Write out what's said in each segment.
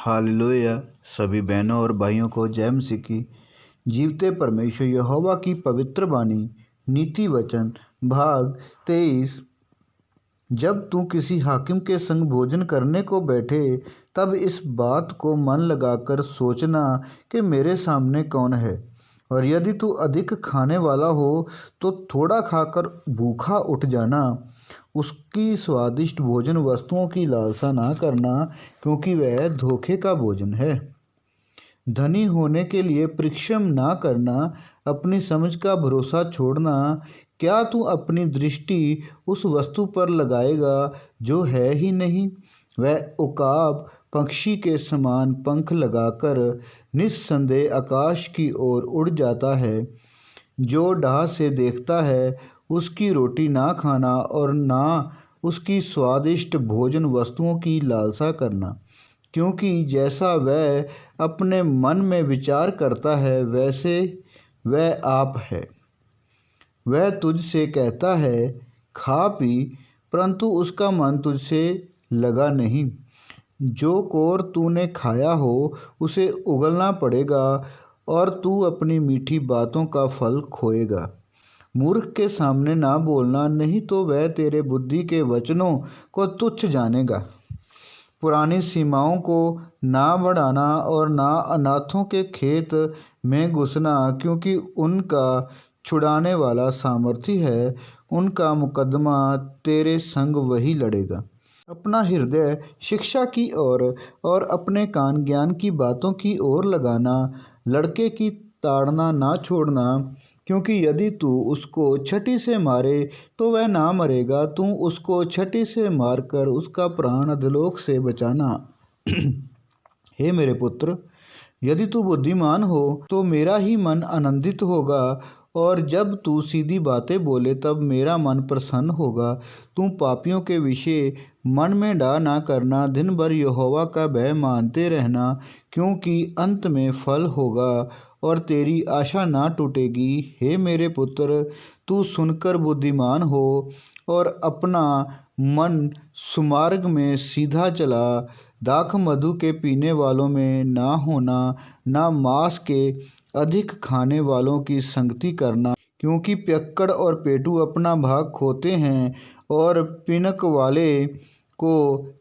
Hallelujah. सभी बहनों और भाइयों को जय मसीह की। जीवते परमेश्वर यहोवा की पवित्र वाणी नीति वचन भाग 23। जब तू किसी हाकिम के संग भोजन करने को बैठे तब इस बात को मन लगाकर सोचना कि मेरे सामने कौन है, और यदि तू अधिक खाने वाला हो तो थोड़ा खाकर भूखा उठ जाना। उसकी स्वादिष्ट भोजन वस्तुओं की लालसा ना करना, क्योंकि वह धोखे का भोजन है। धनी होने के लिए परिश्रम ना करना, अपनी समझ का भरोसा छोड़ना। क्या तू अपनी दृष्टि उस वस्तु पर लगाएगा जो है ही नहीं? वह उकाब पक्षी के समान पंख लगाकर निस्संदेह आकाश की ओर उड़ जाता है। जो डाह से देखता है उसकी रोटी ना खाना और ना उसकी स्वादिष्ट भोजन वस्तुओं की लालसा करना, क्योंकि जैसा वह अपने मन में विचार करता है वैसे वह आप है। वह तुझसे कहता है खा पी, परंतु उसका मन तुझसे लगा नहीं। जो कोर तूने खाया हो उसे उगलना पड़ेगा और तू अपनी मीठी बातों का फल खोएगा। मूर्ख के सामने ना बोलना, नहीं तो वह तेरे बुद्धि के वचनों को तुच्छ जानेगा। पुरानी सीमाओं को ना बढ़ाना और ना अनाथों के खेत में घुसना, क्योंकि उनका छुड़ाने वाला सामर्थी है। उनका मुकदमा तेरे संग वही लड़ेगा। अपना हृदय शिक्षा की ओर और अपने कान ज्ञान की बातों की ओर लगाना। लड़के की ताड़ना ना छोड़ना, क्योंकि यदि तू उसको छठी से मारे तो वह ना मरेगा। तू उसको छठी से मारकर उसका प्राण अधोलोक से बचाना। हे मेरे पुत्र, यदि तू बुद्धिमान हो तो मेरा ही मन आनंदित होगा, और जब तू सीधी बातें बोले तब मेरा मन प्रसन्न होगा। तू पापियों के विषय मन में डा ना करना, दिन भर यहोवा का भय मानते रहना, क्योंकि अंत में फल होगा और तेरी आशा ना टूटेगी। हे मेरे पुत्र, तू सुनकर बुद्धिमान हो और अपना मन सुमार्ग में सीधा चला। दाख मधु के पीने वालों में ना होना, ना मांस के अधिक खाने वालों की संगति करना, क्योंकि पियक्कड़ और पेटू अपना भाग खोते हैं और पिनक वाले को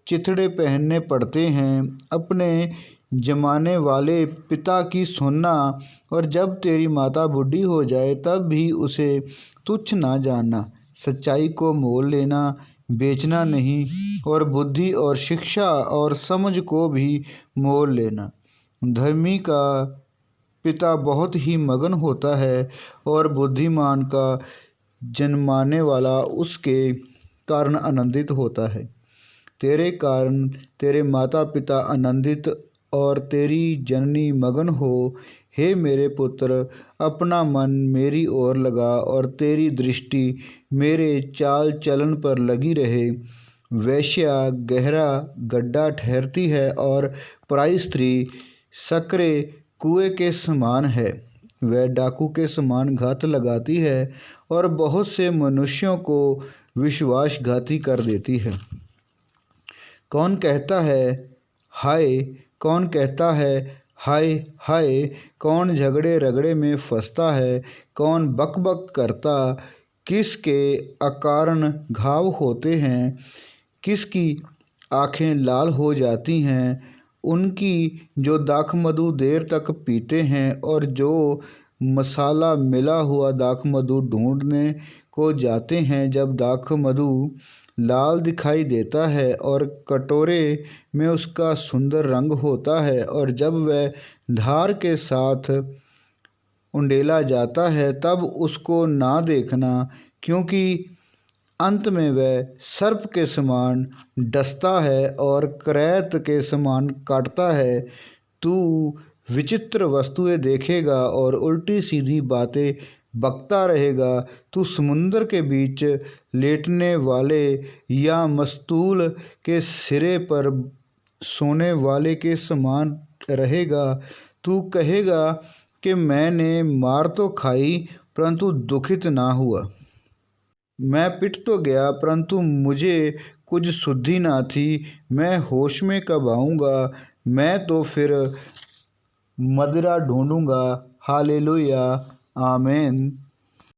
चिथड़े पहनने पड़ते हैं। अपने जमाने वाले पिता की सुनना, और जब तेरी माता बूढ़ी हो जाए तब भी उसे तुच्छ ना जानना। सच्चाई को मोल लेना, बेचना नहीं, और बुद्धि और शिक्षा और समझ को भी मोल लेना। धर्मी का पिता बहुत ही मगन होता है, और बुद्धिमान का जन्माने वाला उसके कारण आनंदित होता है। तेरे कारण तेरे माता पिता आनंदित और तेरी जननी मगन हो। हे मेरे पुत्र, अपना मन मेरी ओर लगा और तेरी दृष्टि मेरे चाल चलन पर लगी रहे। वेश्या गहरा गड्ढा ठहरती है और पराई स्त्री सकरे कुएं के समान है। वह डाकू के समान घात लगाती है और बहुत से मनुष्यों को विश्वासघाती कर देती है। कौन कहता है हाय? कौन कहता है हाय हाय? कौन झगड़े रगड़े में फंसता है? कौन बकबक करता? किसके अकारण घाव होते हैं? किसकी आँखें लाल हो जाती हैं? उनकी जो दाख मधु देर तक पीते हैं और जो मसाला मिला हुआ दाख मधु ढूंढने को जाते हैं। जब दाख मधु लाल दिखाई देता है और कटोरे में उसका सुंदर रंग होता है, और जब वह धार के साथ उंडेला जाता है तब उसको ना देखना, क्योंकि अंत में वह सर्प के समान डसता है और करैत के समान काटता है। तू विचित्र वस्तुएं देखेगा और उल्टी सीधी बातें बकता रहेगा। तू समुंदर के बीच लेटने वाले या मस्तूल के सिरे पर सोने वाले के समान रहेगा। तू कहेगा कि मैंने मार तो खाई परंतु दुखित ना हुआ, मैं पिट तो गया परंतु मुझे कुछ शुद्धि ना थी। मैं होश में कब आऊँगा? मैं तो फिर मदिरा ढूंढूंगा। हालेलुया। आमीन।